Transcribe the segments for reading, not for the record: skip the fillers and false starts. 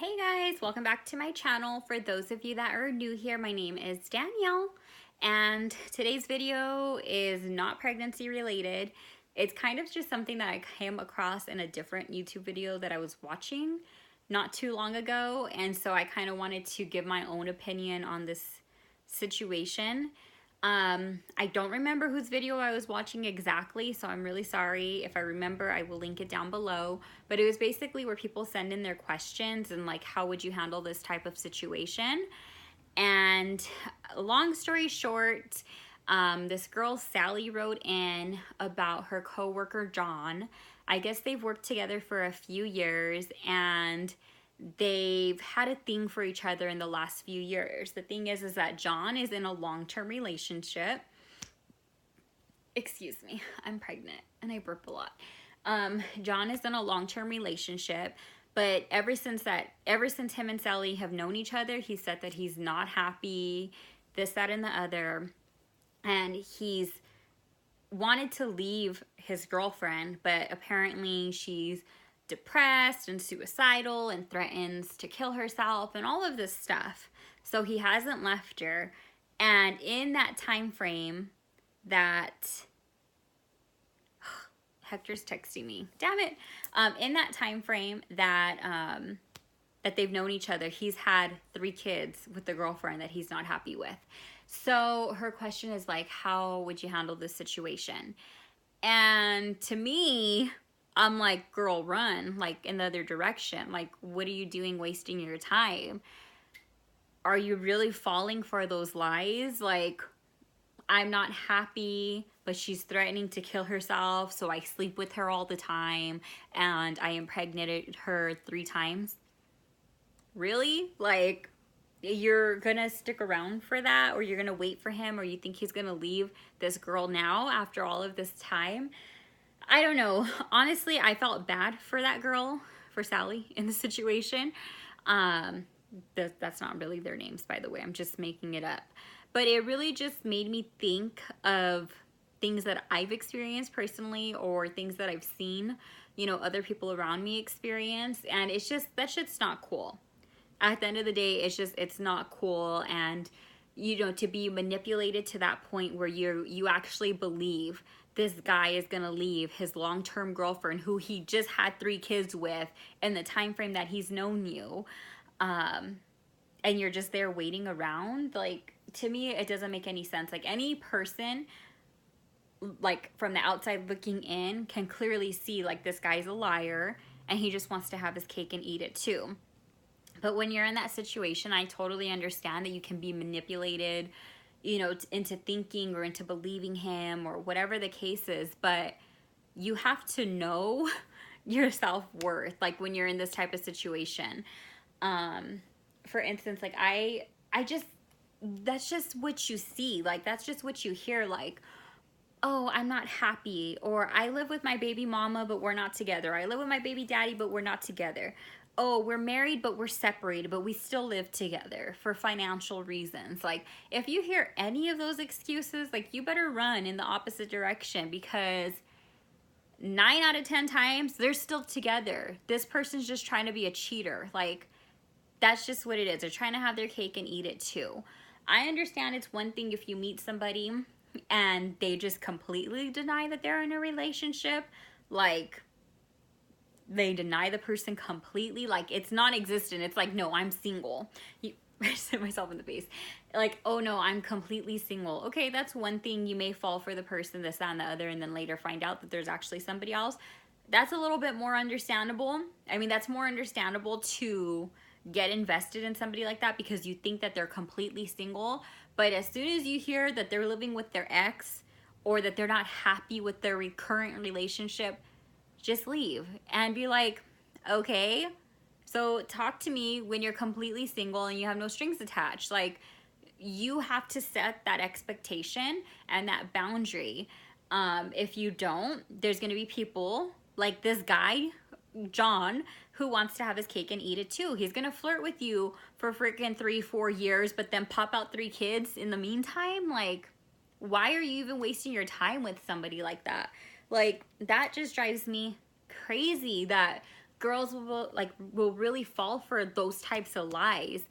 Hey guys, welcome back to my channel. For those of you that are new here, my name is Danielle, and today's video is not pregnancy related. It's kind of just something that I came across in a different YouTube video that I was watching not too long ago, and so I kind of wanted to give my own opinion on this situation. I don't remember whose video I was watching exactly, so I'm really sorry. If I remember, I will link it down below. But it was basically where people send in their questions and like, how would you handle this type of situation? And long story short, this girl, Sally, wrote in about her coworker, John. I guess they've worked together for a few years and they've had a thing for each other in the last few years. The thing is that John is in a long-term relationship. Excuse me, I'm pregnant and I burp a lot. John is in a long-term relationship, but ever since him and Sally have known each other, he said that he's not happy, this, that, and the other, and he's wanted to leave his girlfriend, but apparently she's depressed and suicidal and threatens to kill herself and all of this stuff. So he hasn't left her. And in that time frame that Hector's texting me, damn it. In that time frame that that they've known each other, he's had 3 kids with the girlfriend that he's not happy with. So her question is like, how would you handle this situation? And to me, I'm like, girl, run, like in the other direction. Like, what are you doing wasting your time? Are you really falling for those lies? Like, I'm not happy, but she's threatening to kill herself, so I sleep with her all the time, and I impregnated her 3 times. Really? Like, you're gonna stick around for that, or you're gonna wait for him, or you think he's gonna leave this girl now after all of this time? I don't know. Honestly, I felt bad for that girl, for Sally, in the situation. That's not really their names, by the way. I'm just making it up. But it really just made me think of things that I've experienced personally, or things that I've seen, you know, other people around me experience. And it's just, that shit's not cool. At the end of the day, it's not cool. And, you know, to be manipulated to that point where you actually believe this guy is gonna leave his long-term girlfriend who he just had 3 kids with in the time frame that he's known you, and you're just there waiting around. Like, to me, it doesn't make any sense. Like, any person, like, from the outside looking in can clearly see, like, this guy's a liar and he just wants to have his cake and eat it too. But when you're in that situation, I totally understand that you can be manipulated, you know, into thinking or into believing him or whatever the case is. But you have to know your self-worth, like, when you're in this type of situation. For instance, like, I just, that's just what you see. Like, that's just what you hear. Like, oh, I'm not happy, or I live with my baby mama, but we're not together. I live with my baby daddy, but we're not together. Oh, we're married, but we're separated, but we still live together for financial reasons. Like, if you hear any of those excuses, like, you better run in the opposite direction, because 9 out of 10 times they're still together. This person's just trying to be a cheater. Like, that's just what it is. They're trying to have their cake and eat it too. I understand it's one thing if you meet somebody and they just completely deny that they're in a relationship. Like, they deny the person completely, like it's non-existent. It's like, no, I'm single. I just hit myself in the face. Like, oh no, I'm completely single. Okay, that's one thing. You may fall for the person, this, that, and the other, and then later find out that there's actually somebody else. That's a little bit more understandable. I mean, that's more understandable to get invested in somebody like that because you think that they're completely single. But as soon as you hear that they're living with their ex, or that they're not happy with their current relationship, just leave and be like, okay, so talk to me when you're completely single and you have no strings attached. Like, you have to set that expectation and that boundary. If you don't, there's gonna be people like this guy, John, who wants to have his cake and eat it too. He's gonna flirt with you for freaking 3-4 years, but then pop out 3 kids in the meantime. Like, why are you even wasting your time with somebody like that? Like, that just drives me crazy that girls will really fall for those types of lies.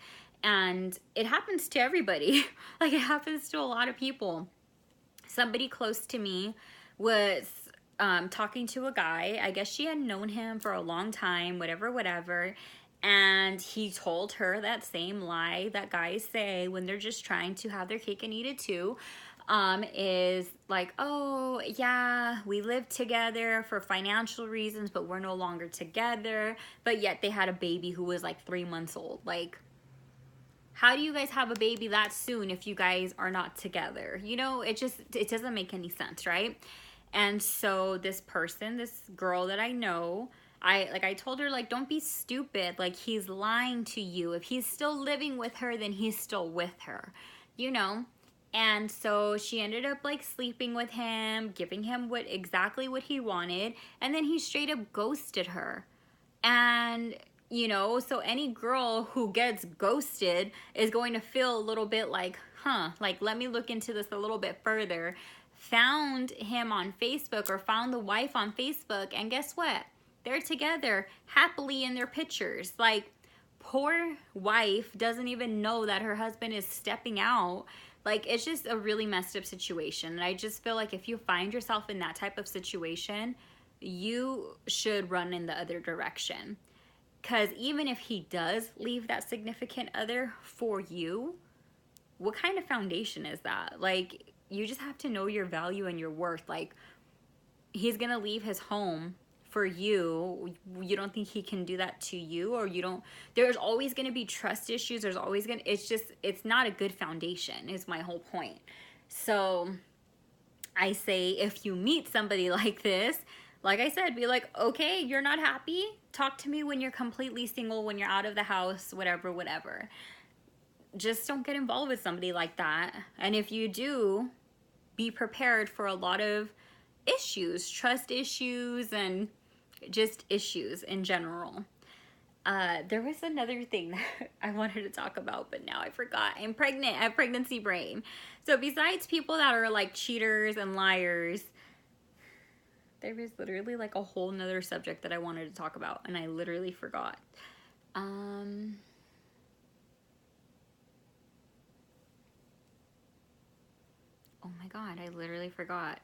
And it happens to everybody. Like, it happens to a lot of people. Somebody close to me was talking to a guy. I guess she had known him for a long time, whatever. And he told her that same lie that guys say when they're just trying to have their cake and eat it too. Is like, oh yeah, we live together for financial reasons, but we're no longer together. But yet they had a baby who was like 3 months old. Like, how do you guys have a baby that soon if you guys are not together? You know, it doesn't make any sense, right? And so this girl that I know, I told her, like, don't be stupid. Like, he's lying to you. If he's still living with her, then he's still with her, you know? And so she ended up, like, sleeping with him, giving him exactly what he wanted, and then he straight up ghosted her. And, you know, so any girl who gets ghosted is going to feel a little bit like, like, let me look into this a little bit further. Found him on Facebook, or found the wife on Facebook, and guess what? They're together happily in their pictures. Like, poor wife doesn't even know that her husband is stepping out. Like, it's just a really messed up situation. And I just feel like if you find yourself in that type of situation, you should run in the other direction. Because even if he does leave that significant other for you, what kind of foundation is that? Like, you just have to know your value and your worth. Like, he's going to leave his home for you. You don't think he can do that to you, or you don't. There's always going to be trust issues. There's always going to, it's not a good foundation is my whole point. So I say, if you meet somebody like this, like I said, be like, okay, you're not happy? Talk to me when you're completely single, when you're out of the house, whatever. Just don't get involved with somebody like that. And if you do, be prepared for a lot of issues, trust issues, and just issues in general. There was another thing that I wanted to talk about, but now I forgot. I'm pregnant. I have pregnancy brain. So besides people that are like cheaters and liars, there was literally like a whole nother subject that I wanted to talk about, and I literally forgot. Oh my God, I literally forgot.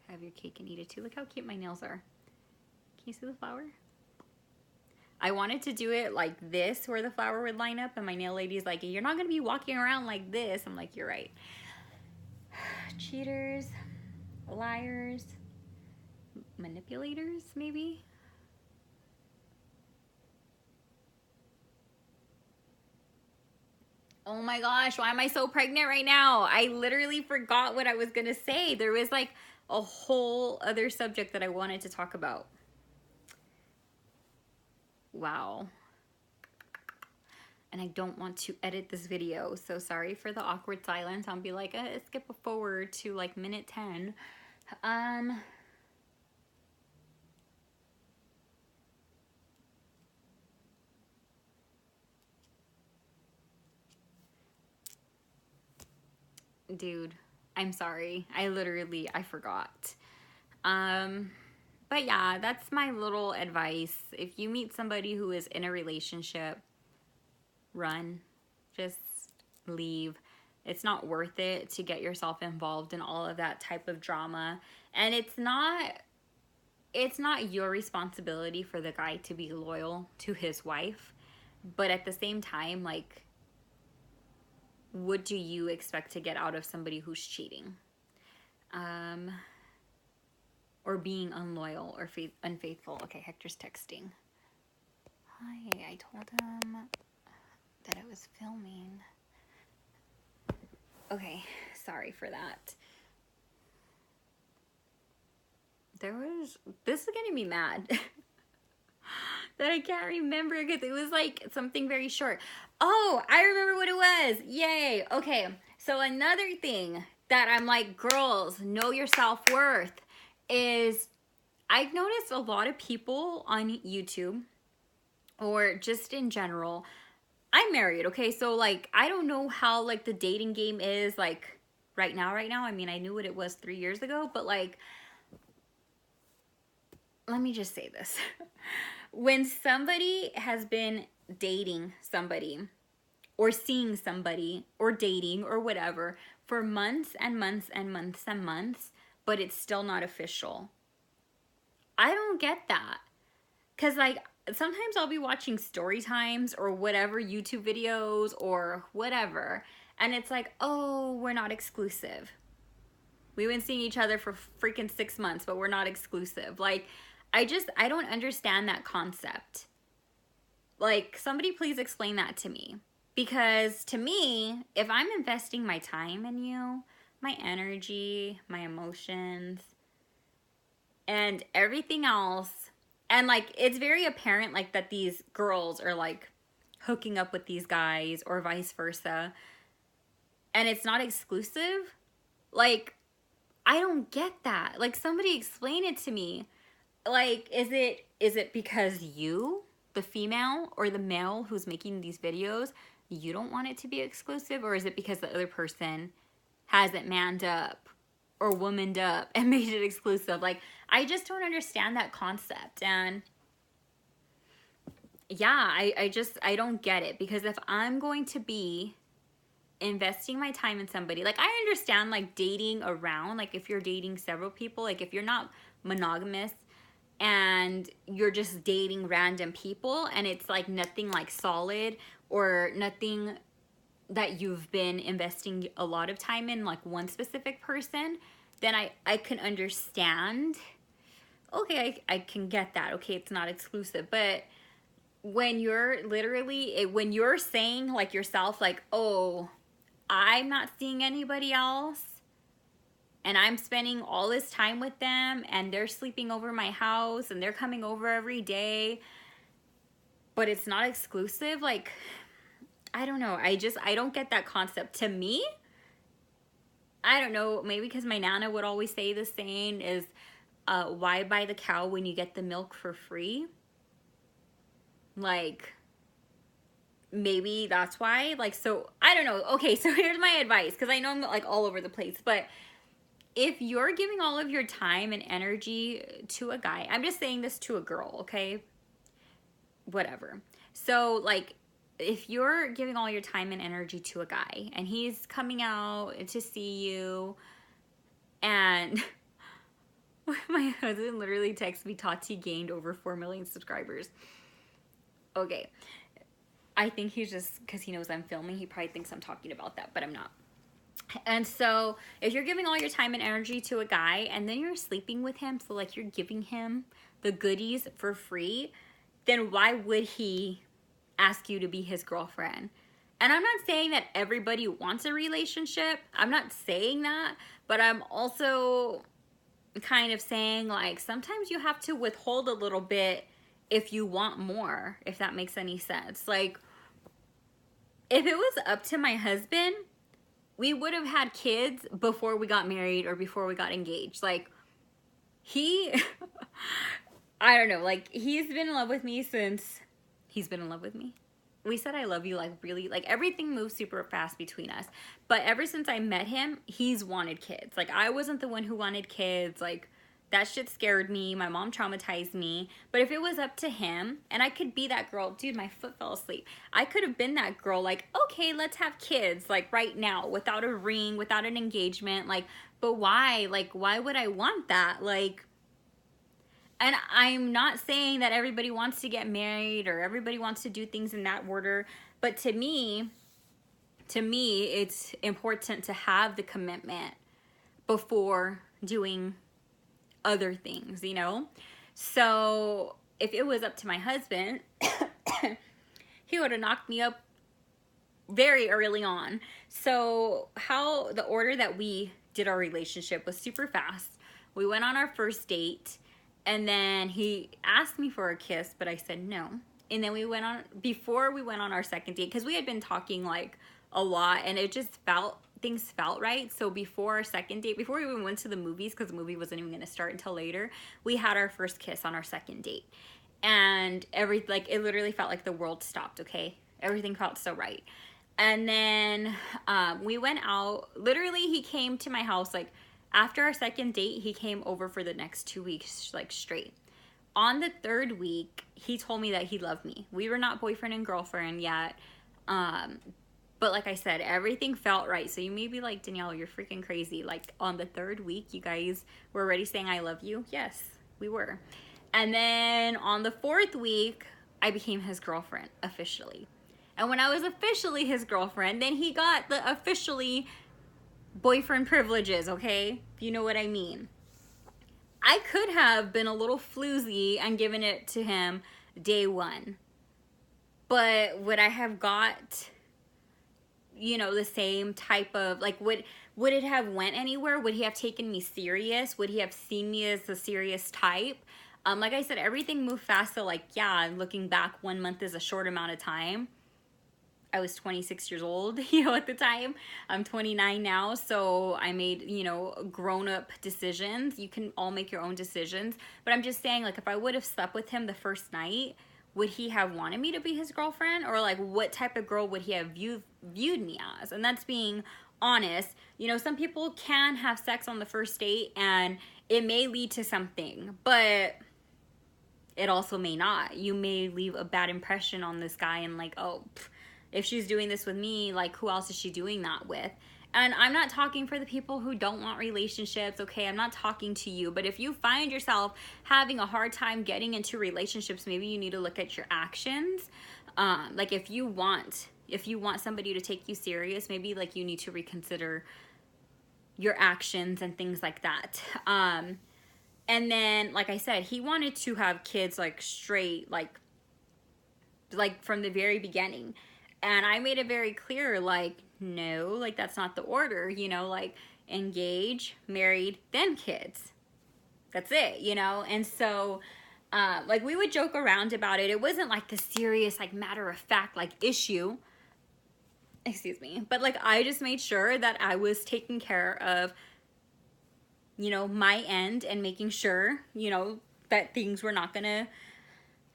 Have your cake and eat it too. Look how cute my nails are. Can you see the flower? I wanted to do it like this, where the flower would line up, and my nail lady's like, you're not gonna be walking around like this. I'm like, you're right. Cheaters, liars, manipulators, maybe. Oh my gosh, why am I so pregnant right now? I literally forgot what I was gonna say. There was like a whole other subject that I wanted to talk about. Wow. And I don't want to edit this video, so sorry for the awkward silence. I'll be like, skip forward to like minute 10. Dude, I'm sorry. I forgot. But yeah, that's my little advice. If you meet somebody who is in a relationship, run. Just leave. It's not worth it to get yourself involved in all of that type of drama. And it's not your responsibility for the guy to be loyal to his wife. But at the same time, like, what do you expect to get out of somebody who's cheating? Or being unloyal or unfaithful. Okay, Hector's texting. Hi, I told him that I was filming. Okay, sorry for that. This is getting me mad that I can't remember, because it was like something very short. Oh, I remember what it was. Yay. Okay, so another thing that I'm like, girls, know your self-worth, is I've noticed a lot of people on YouTube, or just in general, I'm married, okay? So like, I don't know how like the dating game is like right now. I mean, I knew what it was 3 years ago, but like, let me just say this. When somebody has been dating somebody or seeing somebody or dating or whatever for months and months and months and months, but it's still not official, I don't get that. Because, like, sometimes I'll be watching story times or whatever, YouTube videos or whatever, and it's like, oh, we're not exclusive. We've been seeing each other for freaking 6 months, but we're not exclusive. Like, I don't understand that concept. Like, somebody please explain that to me. Because to me, if I'm investing my time in you, my energy, my emotions, and everything else, and like, it's very apparent like that these girls are like hooking up with these guys or vice versa, and it's not exclusive, like, I don't get that. Like, somebody explain it to me. Like, is it because you, the female or the male who's making these videos, you don't want it to be exclusive? Or is it because the other person hasn't manned up or womaned up and made it exclusive? Like, I just don't understand that concept. And yeah, I don't get it. Because if I'm going to be investing my time in somebody, like, I understand like dating around, like if you're dating several people, like if you're not monogamous and you're just dating random people and it's like nothing like solid or nothing that you've been investing a lot of time in, like one specific person, then I can understand. Okay, I can get that. Okay, it's not exclusive. But when you're literally, when you're saying like yourself, like, oh, I'm not seeing anybody else, and I'm spending all this time with them, and they're sleeping over my house, and they're coming over every day, but it's not exclusive. Like, I don't know. I don't get that concept. To me, I don't know, maybe because my Nana would always say the saying is, why buy the cow when you get the milk for free? Like, maybe that's why. Like, so, I don't know. Okay, so here's my advice, because I know I'm like all over the place, but if you're giving all of your time and energy to a guy, I'm just saying this to a girl, okay? Whatever. So, like, if you're giving all your time and energy to a guy and he's coming out to see you, and my husband literally texted me, Tati gained over 4 million subscribers. Okay. I think he's just, because he knows I'm filming, he probably thinks I'm talking about that, but I'm not. And so if you're giving all your time and energy to a guy and then you're sleeping with him, so like you're giving him the goodies for free, then why would he ask you to be his girlfriend? And I'm not saying that everybody wants a relationship. I'm not saying that, but I'm also kind of saying like sometimes you have to withhold a little bit if you want more, if that makes any sense. Like, if it was up to my husband, we would have had kids before we got married or before we got engaged. Like, he, I don't know, like, he's been in love with me since he's been in love with me. We said I love you, like, really, like, everything moves super fast between us. But ever since I met him, he's wanted kids. Like, I wasn't the one who wanted kids. Like, that shit scared me. My mom traumatized me. But if it was up to him, and I could be that girl, dude, my foot fell asleep. I could have been that girl, like, okay, let's have kids, like, right now, without a ring, without an engagement. Like, but why? Like, why would I want that? Like, and I'm not saying that everybody wants to get married or everybody wants to do things in that order. But to me, it's important to have the commitment before doing other things, you know? So if it was up to my husband, he would have knocked me up very early on. So how the order that we did our relationship was super fast. We went on our first date, and then he asked me for a kiss, but I said no. And then before we went on our second date, because we had been talking like a lot, and it just things felt right. So before our second date, before we even went to the movies, because the movie wasn't even going to start until later, we had our first kiss on our second date. And it literally felt like the world stopped, okay? Everything felt so right. And then we went out. Literally, he came to my house, like, after our second date, he came over for the next 2 weeks, like, straight. on the 3rd week, he told me that he loved me. We were not boyfriend and girlfriend yet. But like I said, everything felt right. So you may be like, Danielle, you're freaking crazy. Like on the 3rd week, you guys were already saying I love you. Yes, we were. And then on the 4th week, I became his girlfriend officially. And when I was officially his girlfriend, then he got the officially boyfriend privileges, okay? You know what I mean. I could have been a little floozy and given it to him day 1. But would I have got, you know, the same type of, like, would it have went anywhere? Would he have taken me serious? Would he have seen me as a serious type? Like I said, everything moved fast. So like, yeah, looking back, 1 month is a short amount of time. I was 26 years old, you know, at the time. I'm 29 now, so I made, you know, grown-up decisions. You can all make your own decisions. But I'm just saying, like, if I would have slept with him the first night, would he have wanted me to be his girlfriend? Or, like, what type of girl would he have viewed me as? And that's being honest. You know, some people can have sex on the first date, and it may lead to something. But it also may not. You may leave a bad impression on this guy and, like, oh, if she's doing this with me, like, who else is she doing that with? And I'm not talking for the people who don't want relationships, okay? I'm not talking to you. But if you find yourself having a hard time getting into relationships, maybe you need to look at your actions. Like, if you want somebody to take you serious, maybe, like, you need to reconsider your actions and things like that. And then, like I said, he wanted to have kids, like, straight, like from the very beginning. And I made it very clear, like, no, like, that's not the order, you know, like, engage, married, then kids. That's it, you know? And so, like, we would joke around about it. It wasn't, like, the serious, like, matter-of-fact, like, issue. Excuse me. But, like, I just made sure that I was taking care of, you know, my end and making sure, you know, that things were not gonna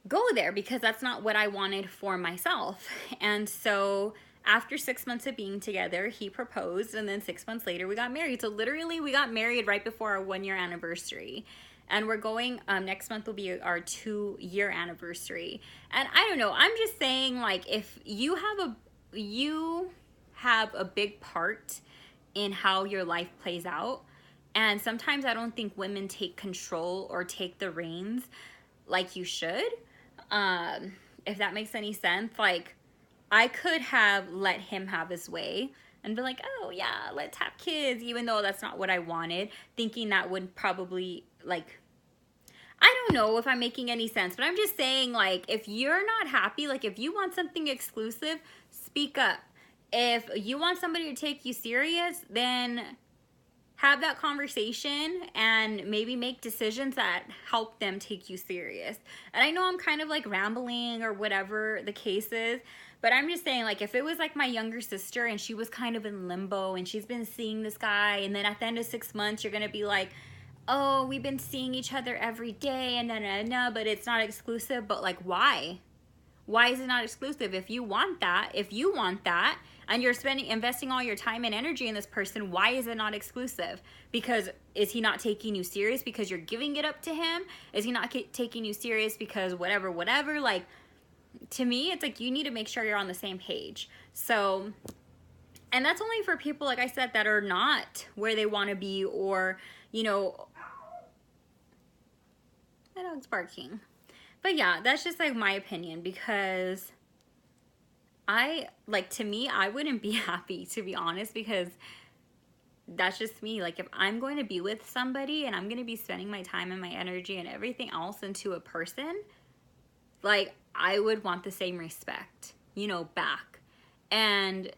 go there, because that's not what I wanted for myself. And so after 6 months of being together, he proposed, and then 6 months later we got married. So literally we got married right before our 1-year anniversary, and we're going, next month will be our 2-year anniversary. And I don't know, I'm just saying, like, if you have a big part in how your life plays out, and sometimes I don't think women take control or take the reins like you should. If that makes any sense. Like, I could have let him have his way and be like, oh yeah, let's have kids, even though that's not what I wanted, thinking that would probably, like, I don't know if I'm making any sense, but I'm just saying, like, if you're not happy, like, if you want something exclusive, speak up. If you want somebody to take you serious, then have that conversation and maybe make decisions that help them take you serious. And I know I'm kind of like rambling or whatever the case is, but I'm just saying, like, if it was like my younger sister and she was kind of in limbo and she's been seeing this guy, and then at the end of 6 months you're gonna be like, oh, we've been seeing each other every day and but it's not exclusive. But, like, why is it not exclusive? If you want that, and you're investing all your time and energy in this person, why is it not exclusive? Because is he not taking you serious because you're giving it up to him? Is he not taking you serious because whatever? Like, to me, it's like you need to make sure you're on the same page. So, and that's only for people, like I said, that are not where they want to be, or, you know, my dog's barking. But yeah, that's just like my opinion, because to me, I wouldn't be happy, to be honest, because that's just me. Like, if I'm going to be with somebody and I'm going to be spending my time and my energy and everything else into a person, like, I would want the same respect, you know, back. And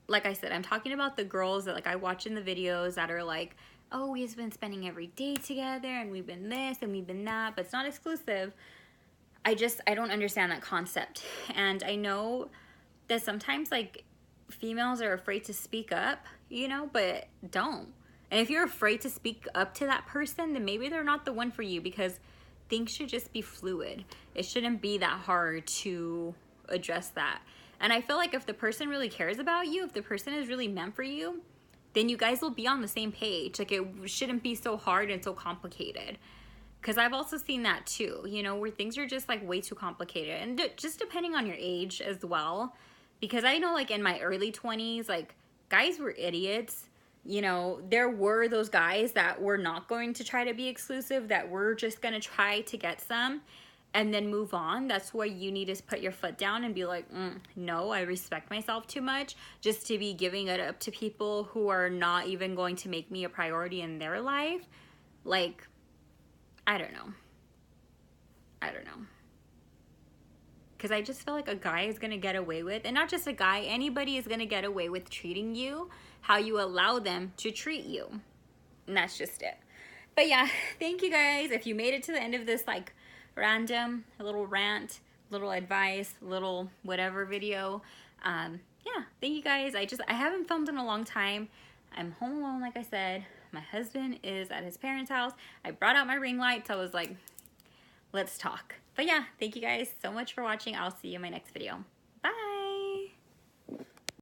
like I said, I'm talking about the girls that, like, I watch in the videos that are like, oh, we've been spending every day together and we've been this and we've been that, but it's not exclusive. I don't understand that concept. And I know that sometimes, like, females are afraid to speak up, you know, but don't. And if you're afraid to speak up to that person, then maybe they're not the one for you, because things should just be fluid. It shouldn't be that hard to address that. And I feel like if the person really cares about you, if the person is really meant for you, then you guys will be on the same page. Like, it shouldn't be so hard and so complicated. Because I've also seen that too, you know, where things are just like way too complicated. And just depending on your age as well. Because I know like in my early 20s, like guys were idiots. You know, there were those guys that were not going to try to be exclusive, that were just going to try to get some and then move on. That's why you need to put your foot down and be like, no, I respect myself too much just to be giving it up to people who are not even going to make me a priority in their life. Like, I don't know. Because I just feel like a guy is going to get away with, and not just a guy, anybody is going to get away with treating you how you allow them to treat you. And that's just it. But yeah, thank you guys. If you made it to the end of this like random little rant, little advice, little whatever video, yeah, thank you guys. I haven't filmed in a long time. I'm home alone, like I said. My husband is at his parents' house. I brought out my ring light, so I was like, let's talk. But yeah, thank you guys so much for watching. I'll see you in my next video.